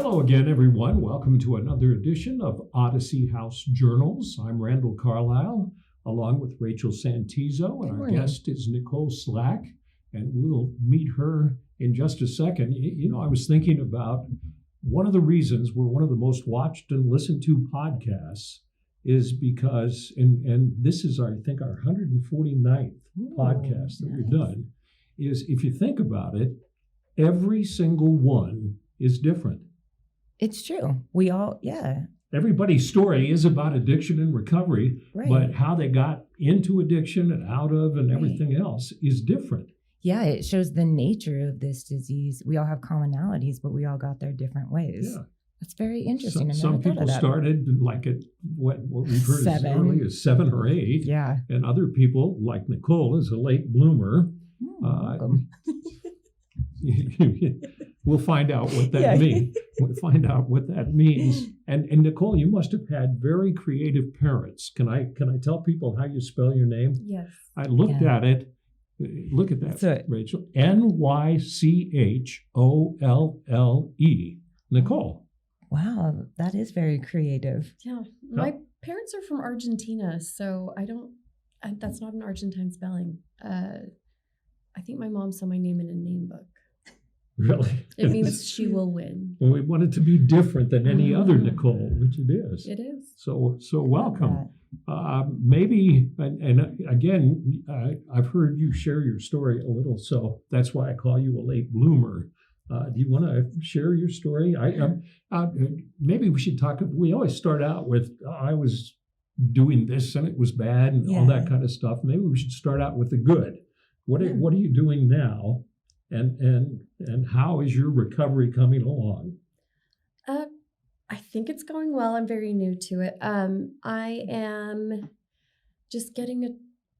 Hello again, everyone. Welcome to another edition of Odyssey House Journals. I'm Randall Carlisle, along with Rachel Santizo, and our guest is Nycholle Slack, and we'll meet her in just a second. I was thinking about one of the reasons we're one of the most watched and listened to podcasts is because, and this is, I think, our 149th podcast that we've done, is if you think about it, every single one is different. It's true. We all, Everybody's story is about addiction and recovery, right. But how they got into addiction and out of and everything else is different. Yeah, it shows the nature of this disease. We all have commonalities, but we all got there different ways. Yeah. That's very interesting. Some people started like at what we've heard as early as 7 or 8. Yeah. And other people, like Nycholle, is a late bloomer. Welcome. We'll find out what that means. We'll find out what that means. And Nycholle, you must have had very creative parents. Can I tell people how you spell your name? Yes. I looked at it. Look at that, Rachel. Nycholle. Nycholle. Wow, that is very creative. Yeah. My parents are from Argentina, so that's not an Argentine spelling. I think my mom saw my name in a name book. Really? It means she will win. Well, we want it to be different than any other Nycholle, which it is. It is. So welcome. Maybe, and again, I've heard you share your story a little, so that's why I call you a late bloomer. Do you want to share your story? Maybe we should talk. We always start out with, I was doing this and it was bad and all that kind of stuff. Maybe we should start out with the good. What are you doing now? And how is your recovery coming along? I think it's going well. I'm very new to it. I am just getting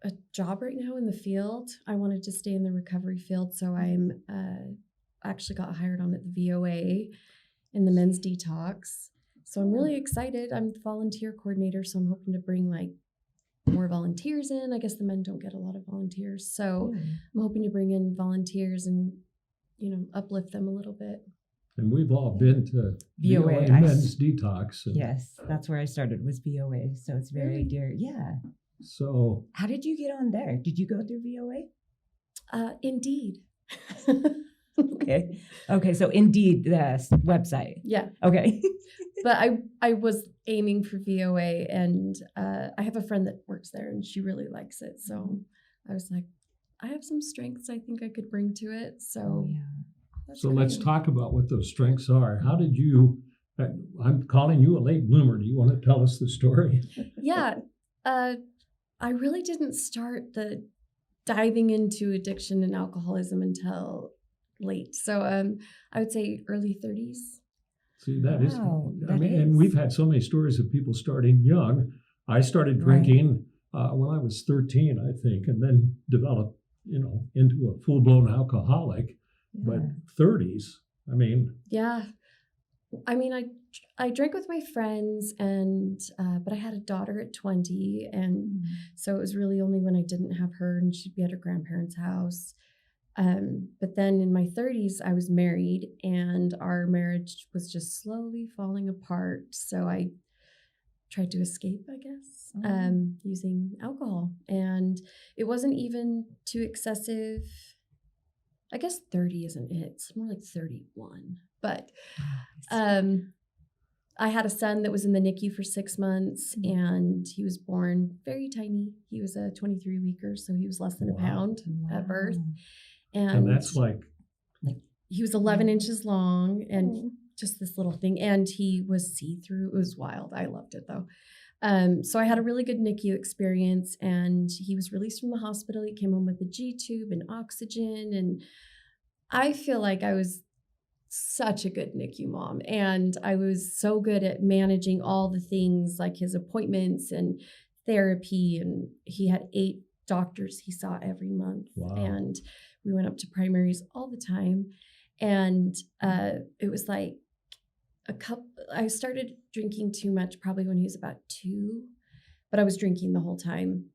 a job right now in the field. I wanted to stay in the recovery field, so I'm actually got hired on at the VOA in the men's detox. So I'm really excited. I'm the volunteer coordinator, so I'm hoping to bring more volunteers in. I guess the men don't get a lot of volunteers. So I'm hoping to bring in volunteers and, uplift them a little bit. And we've all been to VOA men's detox. Yes, that's where I started, was VOA. So it's very dear. Yeah. So how did you get on there? Did you go through VOA? Indeed. Okay. So Indeed, the website. Yeah. Okay. But I was aiming for VOA, and I have a friend that works there, and she really likes it. So I was like, I have some strengths I think I could bring to it. So let's talk about what those strengths are. How did you? I'm calling you a late bloomer. Do you want to tell us the story? Yeah. I really didn't start the diving into addiction and alcoholism until late. So I would say early 30s. See, that is, and we've had so many stories of people starting young. I started drinking when I was 13, I think, and then developed, into a full-blown alcoholic. But 30s, Yeah. I drank with my friends, and but I had a daughter at 20, and so it was really only when I didn't have her and she'd be at her grandparents' house. But then in my 30s, I was married, and our marriage was just slowly falling apart. So I tried to escape, I guess, using alcohol. And it wasn't even too excessive. I guess 30 isn't it. It's more like 31. But I had a son that was in the NICU for 6 months, and he was born very tiny. He was a 23-weeker, so he was less than a pound at birth. And that's like he was 11 inches long and just this little thing. And he was see-through. It was wild. I loved it though. So I had a really good NICU experience, and he was released from the hospital. He came home with a G-tube and oxygen. And I feel like I was such a good NICU mom. And I was so good at managing all the things like his appointments and therapy. And he had 8 doctors he saw every month. Wow. And we went up to primaries all the time. And it was like I started drinking too much probably when he was about 2, but I was drinking the whole time.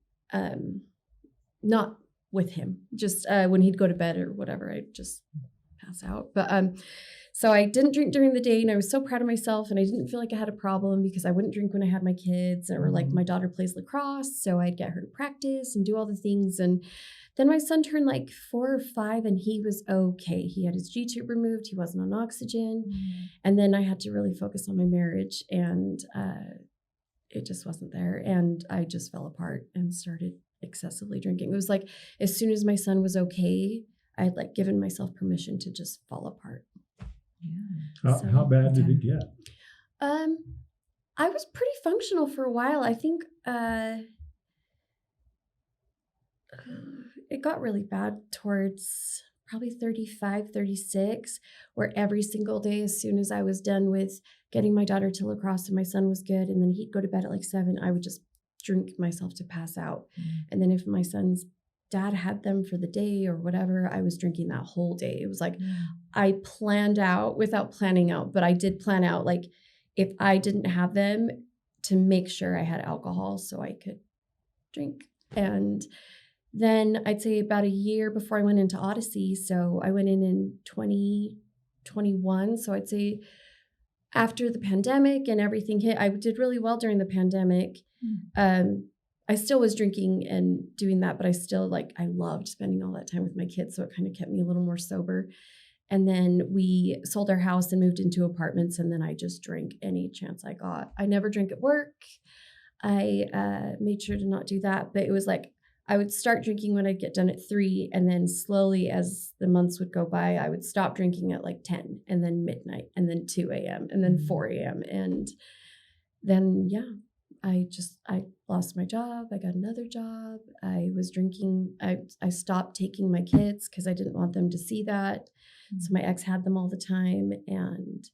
Not with him, just when he'd go to bed or whatever, I just pass out. But so I didn't drink during the day, and I was so proud of myself, and I didn't feel like I had a problem because I wouldn't drink when I had my kids, or like my daughter plays lacrosse, so I'd get her to practice and do all the things. And then my son turned like 4 or 5, and he was okay. He had his G-tube removed. He wasn't on oxygen. And then I had to really focus on my marriage, and it just wasn't there. And I just fell apart and started excessively drinking. It was like as soon as my son was okay, I had like given myself permission to just fall apart. Yeah. How bad did it get? I was pretty functional for a while. I think it got really bad towards probably 35, 36, where every single day, as soon as I was done with getting my daughter to lacrosse and my son was good, and then he'd go to bed at like 7, I would just drink myself to pass out. And then if my son's dad had them for the day or whatever, I was drinking that whole day. It was like I planned out without planning out, but I did plan out like if I didn't have them to make sure I had alcohol so I could drink. And then I'd say about a year before I went into Odyssey. So I went in 2021. So I'd say after the pandemic and everything hit, I did really well during the pandemic. I still was drinking and doing that, but I still I loved spending all that time with my kids. So it kind of kept me a little more sober. And then we sold our house and moved into apartments. And then I just drank any chance I got. I never drank at work. I made sure to not do that. But it was like, I would start drinking when I'd get done at 3. And then slowly as the months would go by, I would stop drinking at like 10 and then midnight and then 2 a.m. and then 4 a.m. And then, I lost my job. I got another job. I was drinking. I stopped taking my kids because I didn't want them to see that. So my ex had them all the time, and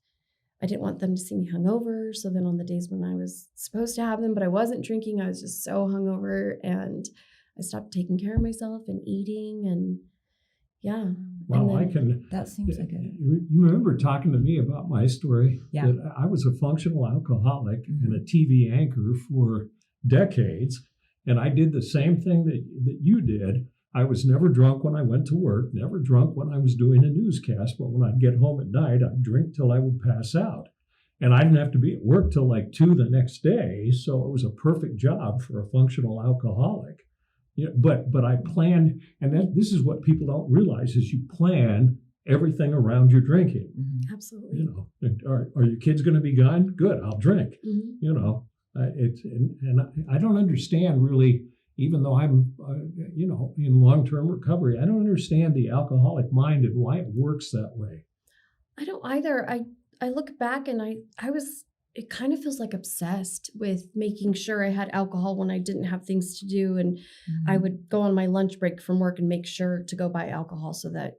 I didn't want them to see me hungover. So then on the days when I was supposed to have them, but I wasn't drinking, I was just so hungover, and I stopped taking care of myself and eating, and Well, that seems like you remember talking to me about my story? Yeah. That I was a functional alcoholic and a TV anchor for decades, and I did the same thing that you did. I was never drunk when I went to work, never drunk when I was doing a newscast, but when I'd get home at night, I'd drink till I would pass out. And I didn't have to be at work till like 2 the next day, so it was a perfect job for a functional alcoholic. Yeah, but I planned, and this is what people don't realize, is you plan everything around your drinking. Absolutely. Are your kids going to be gone? Good, I'll drink. I don't understand really, even though I'm, in long-term recovery, I don't understand the alcoholic mind and why it works that way. I don't either. I look back and it kind of feels like obsessed with making sure I had alcohol when I didn't have things to do. And I would go on my lunch break from work and make sure to go buy alcohol so that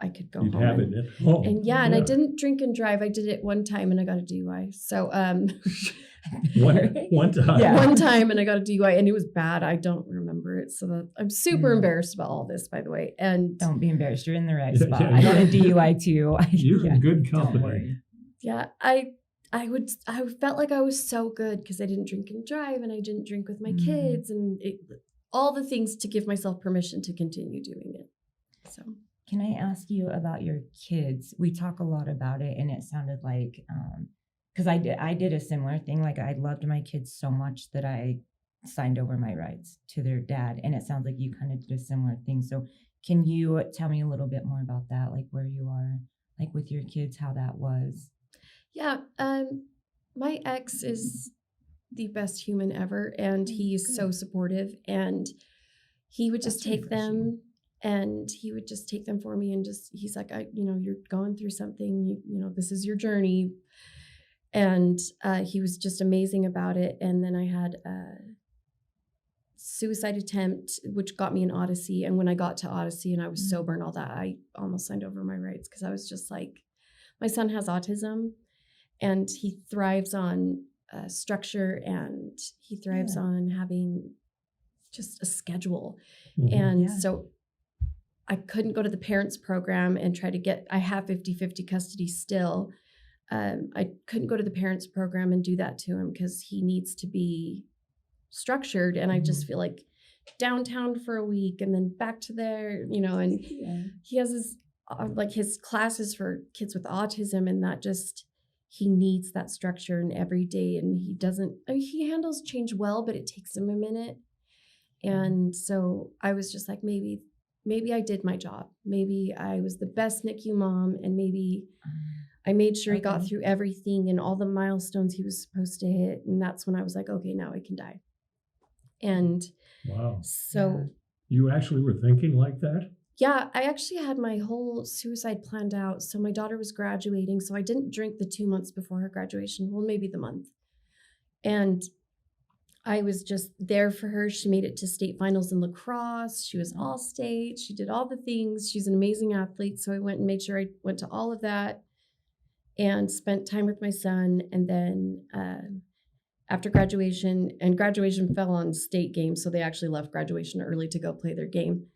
I could go You'd home. have it at home. And and I didn't drink and drive. I did it one time and I got a DUI. So one time. Yeah. One time and I got a DUI and it was bad. I don't remember it. So I'm super embarrassed about all this, by the way. And don't be embarrassed. You're in the right spot. I got a DUI too. You're in good company. Yeah. I felt like I was so good because I didn't drink and drive and I didn't drink with my kids and all the things to give myself permission to continue doing it. So can I ask you about your kids? We talk a lot about it, and it sounded like because I did a similar thing. Like I loved my kids so much that I signed over my rights to their dad, and it sounds like you kind of did a similar thing. So can you tell me a little bit more about that, like where you are, like with your kids, how that was? Yeah, my ex is the best human ever, and he's so supportive, and he would just take them. And he would just take them for me and he's like, you're going through something, this is your journey. And he was just amazing about it. And then I had a suicide attempt, which got me an Odyssey. And when I got to Odyssey and I was sober and all that, I almost signed over my rights because I was just like, my son has autism and he thrives on structure and he thrives on having just a schedule. And so I couldn't go to the parents program and try to I have 50-50 custody still. I couldn't go to the parents program and do that to him because he needs to be structured. And I just feel like downtown for a week and then back to there, and he has his like his classes for kids with autism, and that just, he needs that structure and every day, and he doesn't, I mean, he handles change well, but it takes him a minute. And so I was just like, maybe I did my job. Maybe I was the best NICU mom, and maybe I made sure he got through everything and all the milestones he was supposed to hit. And that's when I was like, okay, now I can die. And Wow. so You actually were thinking like that? yeah, I actually had my whole suicide planned out. So my daughter was graduating, so I didn't drink the 2 months before her graduation, well, maybe the month. And I was just there for her. She made it to state finals in lacrosse. She was all state. She did all the things. She's an amazing athlete. So I went and made sure I went to all of that and spent time with my son. And then after graduation, and graduation fell on state games, so they actually left graduation early to go play their game.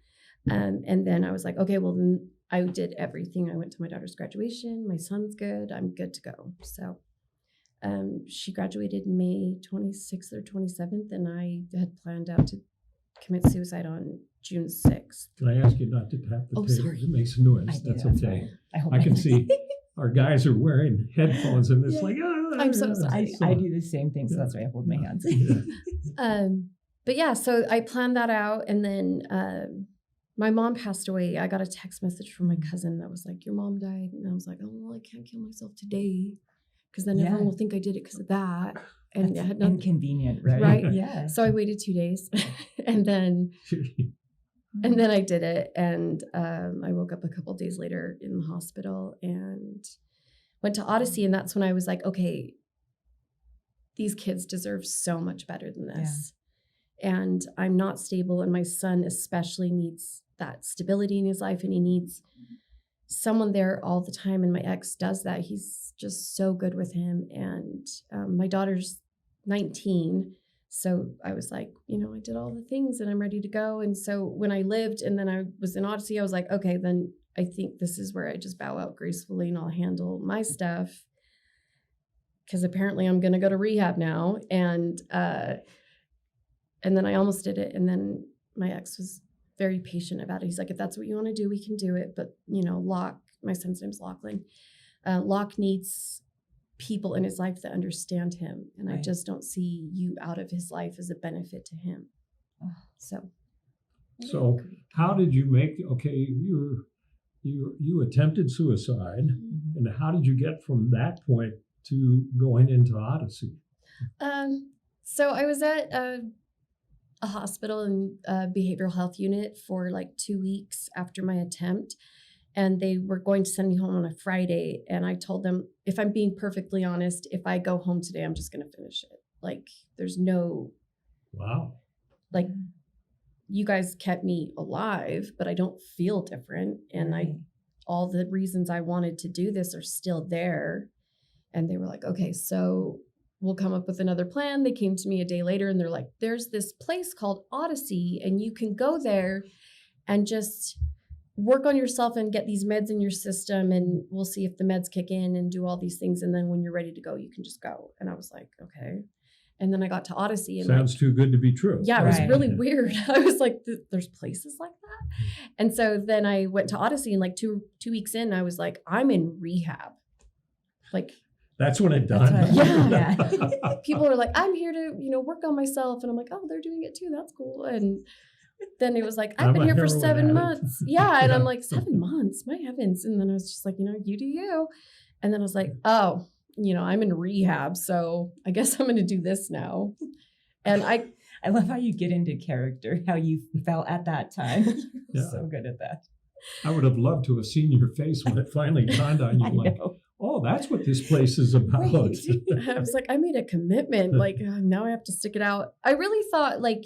And then I was like, okay, well, then I did everything. I went to my daughter's graduation. My son's good. I'm good to go. So she graduated May 26th or 27th, and I had planned out to commit suicide on June 6th. Can I ask you not to tap the table? Sorry. It makes a noise. That's okay. I can see our guys are wearing headphones, and it's like, I'm so sorry. I do the same thing, so that's why I hold my hands. But yeah, so I planned that out, and then my mom passed away. I got a text message from my cousin that was like, your mom died. And I was like, oh, well, I can't kill myself today, because then everyone will think I did it because of that. And That's I had nothing. inconvenient, right? Right? Yeah. So I waited 2 days and then I did it. And I woke up a couple days later in the hospital and went to Odyssey. And that's when I was like, okay, these kids deserve so much better than this. Yeah. And I'm not stable. And my son especially needs that stability in his life. And he needs someone there all the time. And my ex does that. He's just so good with him. And my daughter's 19. So I was like, I did all the things and I'm ready to go. And so when I lived and then I was in Odyssey, I was like, okay, then I think this is where I just bow out gracefully and I'll handle my stuff. Because apparently I'm going to go to rehab now. And then I almost did it. And then my ex was very patient about it. He's like, if that's what you want to do, we can do it. But, Locke, my son's name's Lachlan. Locke needs people in his life that understand him. And right. I just don't see you out of his life as a benefit to him. So how did you make, you attempted suicide. Mm-hmm. And how did you get from that point to going into Odyssey? So I was at a hospital and behavioral health unit for like 2 weeks after my attempt. And they were going to send me home on a Friday. And I told them, if I'm being perfectly honest, if I go home today, I'm just going to finish it. Like, there's no... Wow. Like, you guys kept me alive, but I don't feel different. And all the reasons I wanted to do this are still there. And they were like, okay, so we'll come up with another plan. They came to me a day later and they're like, there's this place called Odyssey and you can go there and just work on yourself and get these meds in your system. And we'll see if the meds kick in and do all these things. And then when you're ready to go, you can just go. And I was like, okay. And then I got to Odyssey. And sounds too good to be true. Yeah, it was really weird. I was like, there's places like that. And so then I went to Odyssey and like two weeks in, I was like, I'm in rehab. Like, that's when it done. Yeah. People are like, I'm here to, work on myself. And I'm like, oh, they're doing it too. That's cool. And then it was like, I've been here for 7 months. Yeah. And I'm like, 7 months, my heavens. And then I was just like, you do you. And then I was like, oh, I'm in rehab. So I guess I'm going to do this now. And I love how you get into character, how you felt at that time. You're so good at that. I would have loved to have seen your face when it finally dawned on you. Like, oh, that's what this place is about. Right. I was like, I made a commitment. Like, now I have to stick it out. I really thought, like,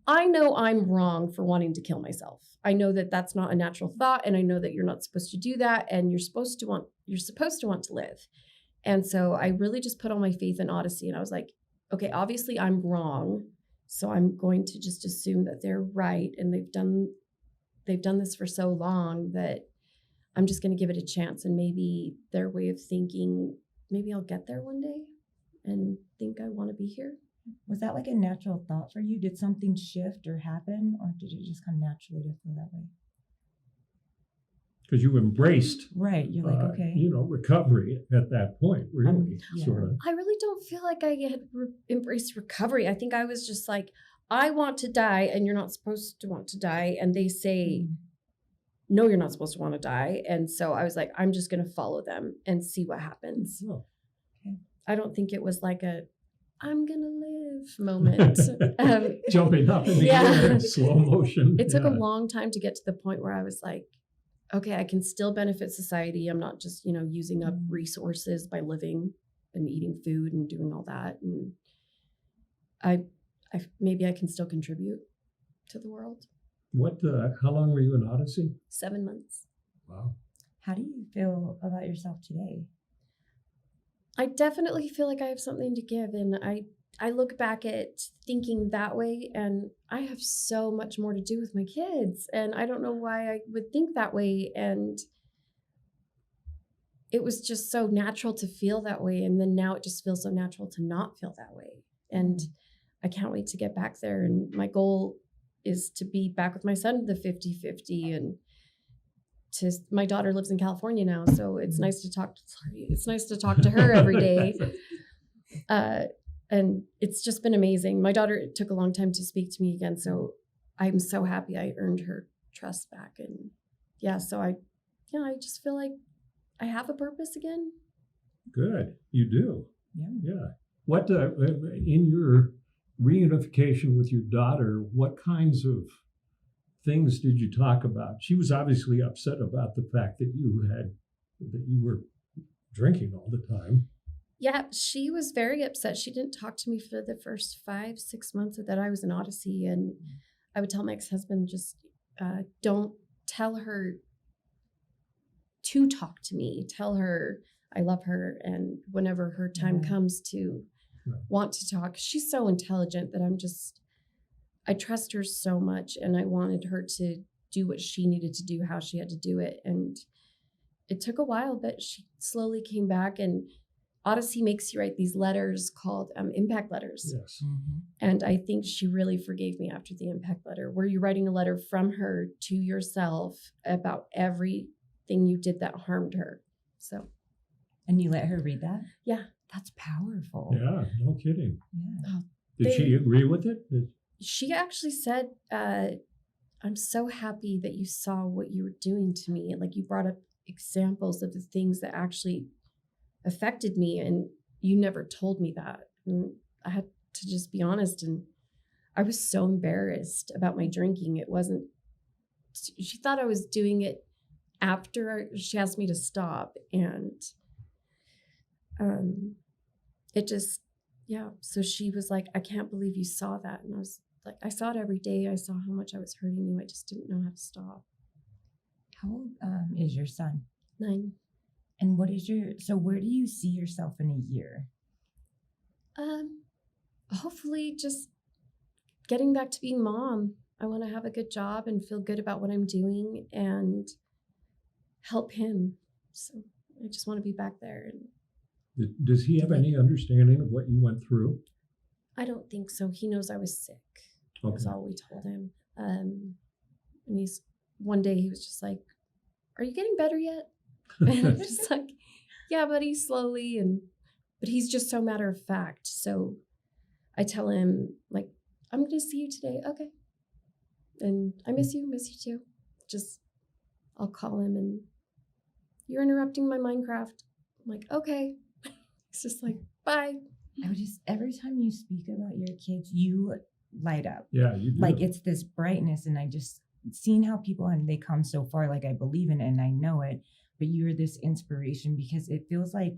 I know I'm wrong for wanting to kill myself. I know that that's not a natural thought. And I know that you're not supposed to do that. And you're supposed to want to live. And so I really just put all my faith in Odyssey. And I was like, okay, obviously I'm wrong. So I'm going to just assume that they're right. And they've done this for so long that I'm just going to give it a chance. And maybe their way of thinking, maybe I'll get there one day and think I want to be here. Was that like a natural thought for you? Did something shift or happen? Or did it just come naturally to feel that way? Because you embraced, Right. You're like, okay. recovery at that point, really, yeah. sort of. I really don't feel like I had embraced recovery. I think I was just like, I want to die, and you're not supposed to want to die. And they say, no, you're not supposed to want to die. And so I was like, I'm just going to follow them and see what happens. Oh. Okay. I don't think it was like I'm going to live moment. Jumping up in the air in slow motion. It took a long time to get to the point where I was like, okay, I can still benefit society. I'm not just, using up resources by living and eating food and doing all that. And I maybe I can still contribute to the world. How long were you in Odyssey? 7 months. Wow. How do you feel about yourself today? I definitely feel like I have something to give. And I look back at thinking that way, and I have so much more to do with my kids. And I don't know why I would think that way. And it was just so natural to feel that way. And then now it just feels so natural to not feel that way. And I can't wait to get back there. And my goal is to be back with my son, the 50-50. And my daughter lives in California now. So it's nice to talk to her every day. And it's just been amazing. My daughter, it took a long time to speak to me again. So I'm so happy I earned her trust back. And so I just feel like I have a purpose again. Good. You do. Yeah. What, in your reunification with your daughter, what kinds of things did you talk about? She was obviously upset about the fact that you were drinking all the time. Yeah, she was very upset. She didn't talk to me for the first 5-6 months that I was in Odyssey. And I would tell my ex-husband, just don't tell her to talk to me. Tell her I love her. And whenever her time comes to want to talk, she's so intelligent that I trust her so much. And I wanted her to do what she needed to do, how she had to do it. And it took a while, but she slowly came back. And Odyssey makes you write these letters called impact letters. Yes. Mm-hmm. And I think she really forgave me after the impact letter, where you're writing a letter from her to yourself about everything you did that harmed her. So. And you let her read that? Yeah. That's powerful. Yeah, no kidding. Yeah. Did she agree with it? She actually said, I'm so happy that you saw what you were doing to me. Like, you brought up examples of the things that actually affected me, and you never told me that. And I had to just be honest, and I was so embarrassed about my drinking. She thought I was doing it after she asked me to stop, and it just, so she was like, I can't believe you saw that. And I was like, I saw it every day. I saw how much I was hurting you. I just didn't know how to stop. How old is your son? 9. And where do you see yourself in a year? Hopefully just getting back to being mom. I want to have a good job and feel good about what I'm doing and help him. So I just want to be back there. And does he have any understanding of what you went through? I don't think so. He knows I was sick. Okay. That's all we told him. And one day he was just like, are you getting better yet? And I'm just like, yeah, buddy, slowly. But he's just so matter of fact. So I tell him, like, I'm going to see you today. Okay. And I miss you too. I'll call him and you're interrupting my Minecraft. I'm like, okay. It's just like, bye. Every time you speak about your kids, you light up. Yeah, you do. Like, it's this brightness, and I just seen how people, and they come so far, like, I believe in it and I know it, but you're this inspiration, because it feels like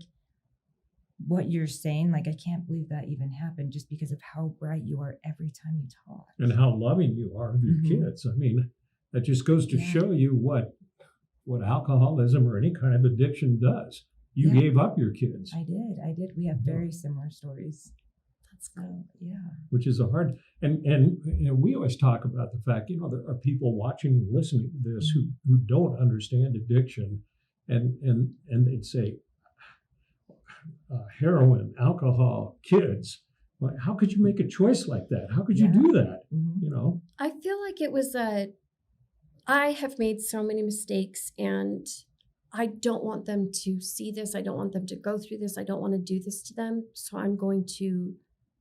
what you're saying, like, I can't believe that even happened, just because of how bright you are every time you talk. And how loving you are of your kids. I mean, that just goes to show you what alcoholism or any kind of addiction does. You gave up your kids. I did. We have very similar stories. That's cool. Yeah. Which is a hard, and we always talk about the fact, there are people watching and listening to this who don't understand addiction, and they'd say, heroin, alcohol, kids. How could you make a choice like that? How could you do that? I feel like it was I have made so many mistakes, and I don't want them to see this. I don't want them to go through this. I don't want to do this to them. So I'm going to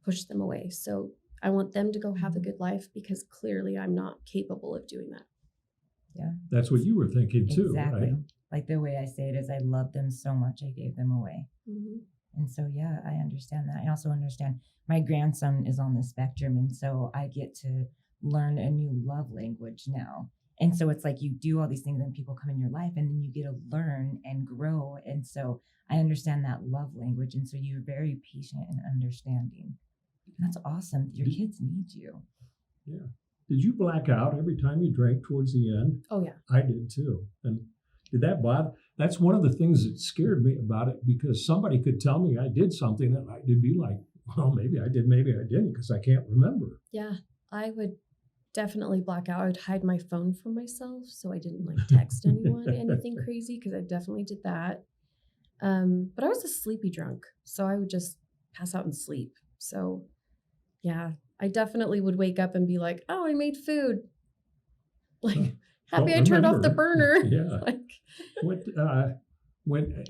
push them away. So I want them to go have a good life, because clearly I'm not capable of doing that. Yeah. That's what you were thinking too, Exactly. right? Like the way I say it is, I love them so much, I gave them away. Mm-hmm. And so, yeah, I understand that. I also understand my grandson is on the spectrum. And so I get to learn a new love language now. And so it's like you do all these things and people come in your life and then you get to learn and grow. And so I understand that love language. And so you're very patient and understanding. And that's awesome. Your kids need you. Yeah. Did you black out every time you drank towards the end? Oh, yeah. I did too. And did that bother? That's one of the things that scared me about it, because somebody could tell me I did something and I'd be like, well, maybe I did, maybe I didn't, because I can't remember. Yeah, I would definitely black out. I would hide my phone from myself so I didn't like text anyone anything crazy, because I definitely did that. But I was a sleepy drunk, so I would just pass out and sleep. So yeah, I definitely would wake up and be like, oh, I made food. Like, happy I turned off the burner. Yeah. Like, when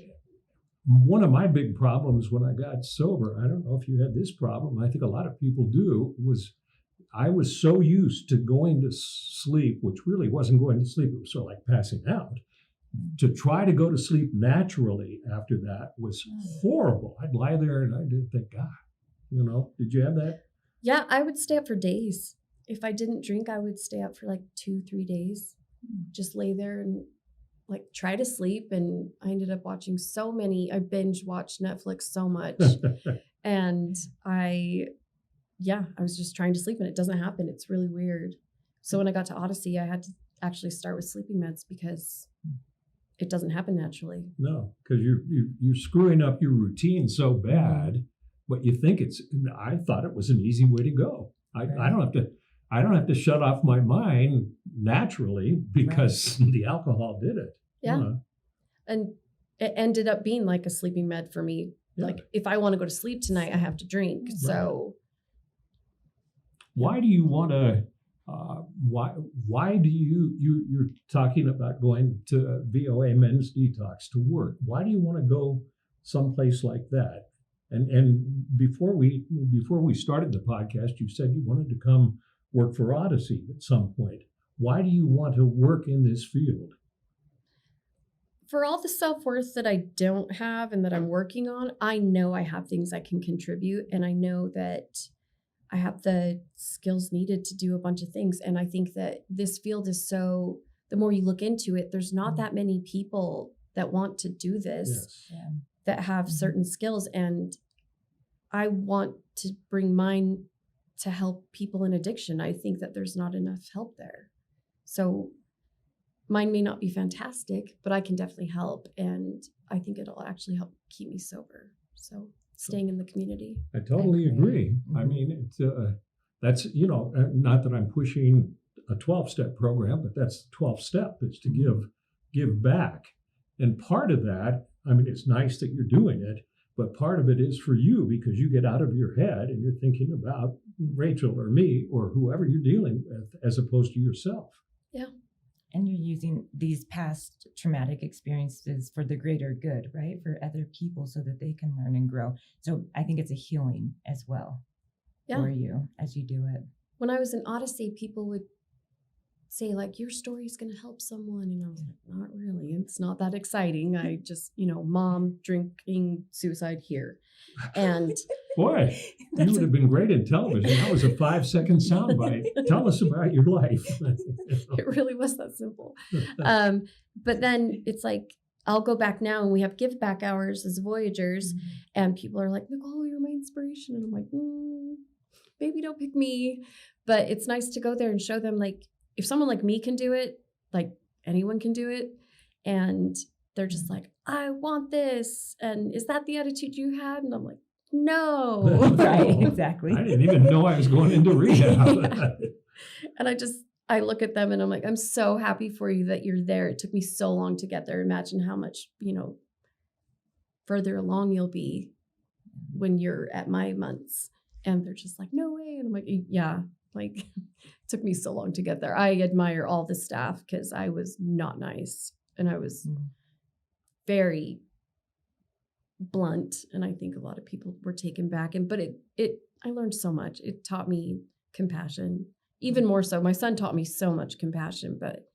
one of my big problems when I got sober, I don't know if you had this problem, I think a lot of people do, was I was so used to going to sleep, which really wasn't going to sleep, it was sort of like passing out. To try to go to sleep naturally after that was horrible. I'd lie there and I did think, God, did you have that? yeah, I would stay up for days. If I didn't drink, I would stay up for like 2-3 days. Just lay there and like try to sleep. And I ended up watching I binge watched Netflix so much. And I was just trying to sleep and it doesn't happen. It's really weird. So when I got to Odyssey, I had to actually start with sleeping meds because it doesn't happen naturally. No, because you're screwing up your routine so bad, but you think I thought it was an easy way to go. I don't have to shut off my mind naturally because the alcohol did it. Yeah. And it ended up being like a sleeping med for me. Yeah. Like if I want to go to sleep tonight, I have to drink. Right. So why do you want to why do you're talking about going to VOA Men's Detox to work? Why do you want to go someplace like that? And before we started the podcast, you said you wanted to come work for Odyssey at some point. Why do you want to work in this field? For all the self-worth that I don't have and that I'm working on, I know I have things I can contribute, and I know that I have the skills needed to do a bunch of things. And I think that this field is the more you look into it, there's not that many people that want to do this, that have certain skills. And I want to bring mine to help people in addiction. I think that there's not enough help there. So mine may not be fantastic, but I can definitely help. And I think it'll actually help keep me sober. So staying in the community. I totally agree. I mean, that's, not that I'm pushing a 12-step program, but that's the 12th step, is to give back. And part of that, I mean, it's nice that you're doing it, but part of it is for you because you get out of your head and you're thinking about Rachel or me or whoever you're dealing with as opposed to yourself. Yeah. And you're using these past traumatic experiences for the greater good, right? For other people so that they can learn and grow. So I think it's a healing as well for you as you do it. When I was in Odyssey, people would say like, your story is going to help someone. And I was like, not really. It's not that exciting. I just, mom drinking, suicide here. And boy, you would have been great in television. That was a 5-second soundbite. Tell us about your life. It really was that simple. But then it's like, I'll go back now and we have give back hours as Voyagers. And people are like, Nycholle, you're my inspiration. And I'm like, maybe don't pick me. But it's nice to go there and show them, like, if someone like me can do it, like anyone can do it. And they're just like, I want this. And is that the attitude you had? And I'm like, no. Right, exactly. I didn't even know I was going into rehab. And I look at them and I'm like, I'm so happy for you that you're there. It took me so long to get there. Imagine how much, further along you'll be when you're at my months. And they're just like, no way. And I'm like, yeah, like took me so long to get there. I admire all the staff because I was not nice and I was very blunt. And I think a lot of people were taken back. But I learned so much. It taught me compassion, even more so. My son taught me so much compassion, but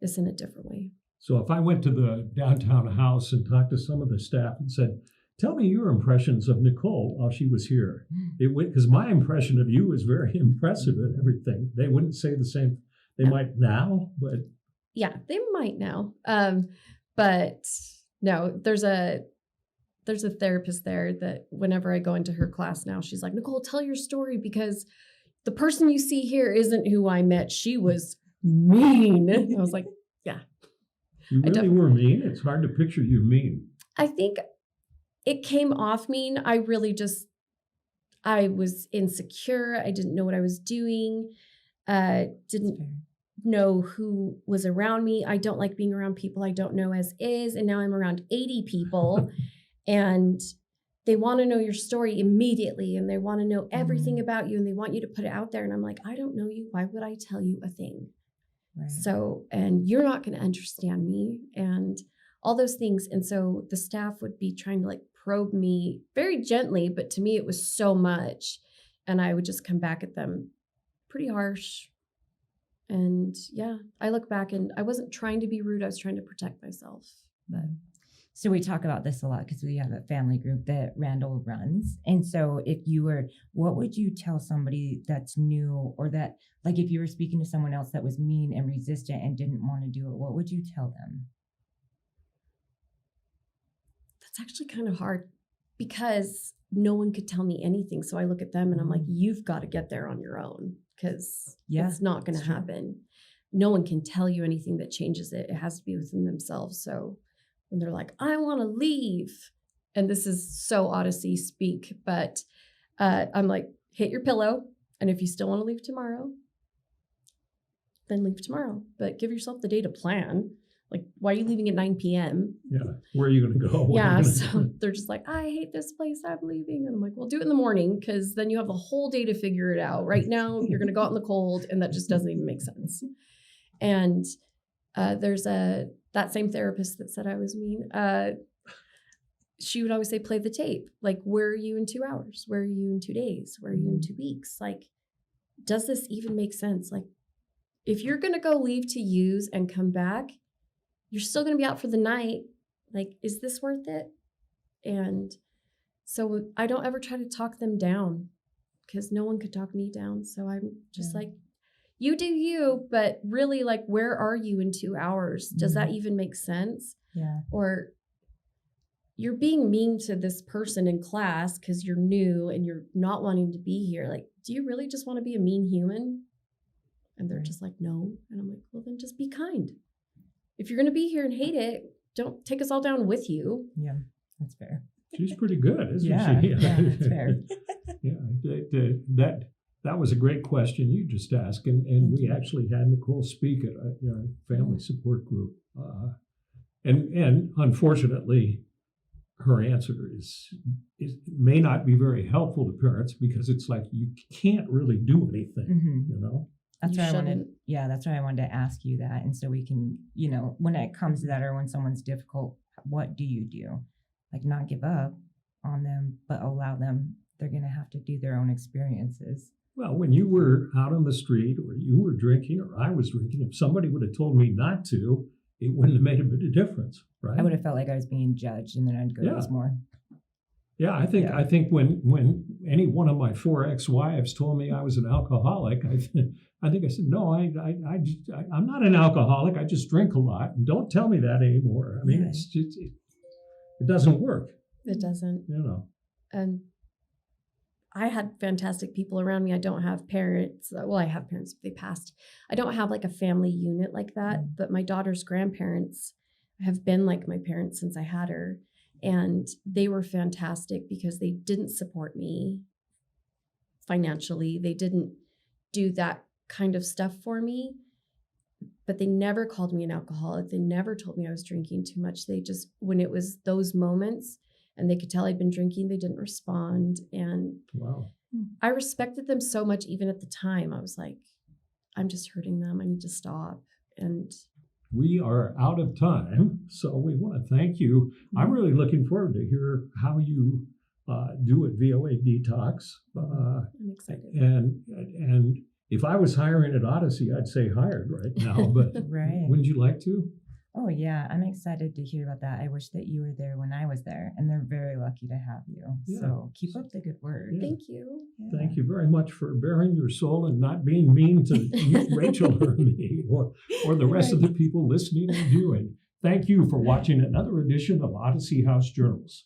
it's in a different way. So if I went to the downtown house and talked to some of the staff and said, tell me your impressions of Nycholle while she was here, because my impression of you is very impressive and everything. They wouldn't say the same. They might now, but. Yeah, they might now. But no, there's a therapist there that whenever I go into her class now, she's like, Nycholle, tell your story because the person you see here isn't who I met. She was mean. I was like, yeah. You really were mean? It's hard to picture you mean. I think it came off mean. I was insecure. I didn't know what I was doing. Didn't know who was around me. I don't like being around people I don't know as is. And now I'm around 80 people and they want to know your story immediately and they want to know everything about you and they want you to put it out there. And I'm like, I don't know you. Why would I tell you a thing? Right. So, and you're not going to understand me and all those things. And so the staff would be trying to like probe me very gently, but to me it was so much. And I would just come back at them pretty harsh. And yeah, I look back and I wasn't trying to be rude. I was trying to protect myself. But so we talk about this a lot because we have a family group that Randall runs. And so what would you tell somebody that's new or that, like if you were speaking to someone else that was mean and resistant and didn't want to do it, what would you tell them? That's actually kind of hard because no one could tell me anything. So I look at them and I'm like, you've got to get there on your own because it's not going to happen. No one can tell you anything that changes it. It has to be within themselves. So when they're like, I want to leave, and this is so Odyssey speak, but I'm like, hit your pillow. And if you still want to leave tomorrow, then leave tomorrow. But give yourself the day to plan. Like, why are you leaving at 9 p.m.? Yeah. Where are you going to go? Yeah. So they're just like, I hate this place. I'm leaving. And I'm like, well, do it in the morning because then you have the whole day to figure it out. Right now, you're going to go out in the cold and that just doesn't even make sense. And there's that same therapist that said I was mean. She would always say, play the tape. Like, where are you in 2 hours? Where are you in 2 days? Where are you in 2 weeks? Like, does this even make sense? Like, if you're going to go leave to use and come back, you're still going to be out for the night. Like, is this worth it? And so I don't ever try to talk them down because no one could talk me down. So I'm just like, you do you, but really, like, where are you in 2 hours? Does that even make sense? Yeah. Or you're being mean to this person in class because you're new and you're not wanting to be here. Like, do you really just want to be a mean human? And they're just like, no. And I'm like, well, then just be kind. If you're going to be here and hate it, don't take us all down with you. Yeah, that's fair. She's pretty good, isn't she? Yeah, that's fair. That was a great question you just asked, and we actually had Nycholle speak at our family support group, and unfortunately, her answer is may not be very helpful to parents because it's like you can't really do anything, you know. That's why I wanted to ask you that. And so we can, when it comes to that or when someone's difficult, what do you do? Like, not give up on them, but allow them, they're going to have to do their own experiences. Well, when you were out on the street or you were drinking or I was drinking, if somebody would have told me not to, it wouldn't have made a bit of difference, right? I would have felt like I was being judged and then I'd go use more. Yeah, I think when any one of my 4 ex-wives told me I was an alcoholic, I think I said, no, I'm not an alcoholic. I just drink a lot. And don't tell me that anymore. I mean, it's just, it doesn't work. It doesn't. And I had fantastic people around me. I don't have parents. Well, I have parents, but they passed. I don't have like a family unit like that. But my daughter's grandparents have been like my parents since I had her. And they were fantastic because they didn't support me financially. They didn't do that kind of stuff for me, but they never called me an alcoholic. They never told me I was drinking too much. They just, when it was those moments and they could tell I'd been drinking, they didn't respond. And wow. I respected them so much even at the time. I was like, I'm just hurting them. I need to stop. And We are out of time, so we want to thank you. I'm really looking forward to hear how you do at VOA Detox. I'm excited. And if I was hiring at Odyssey, I'd say hired right now. But Right. wouldn't you like to? Oh, yeah. I'm excited to hear about that. I wish that you were there when I was there, and they're very lucky to have you. Yeah. So keep up the good work. Yeah. Thank you. Yeah. Thank you very much for bearing your soul and not being mean to Rachel or me or the rest of the people listening and viewing. Thank you for watching another edition of Odyssey House Journals.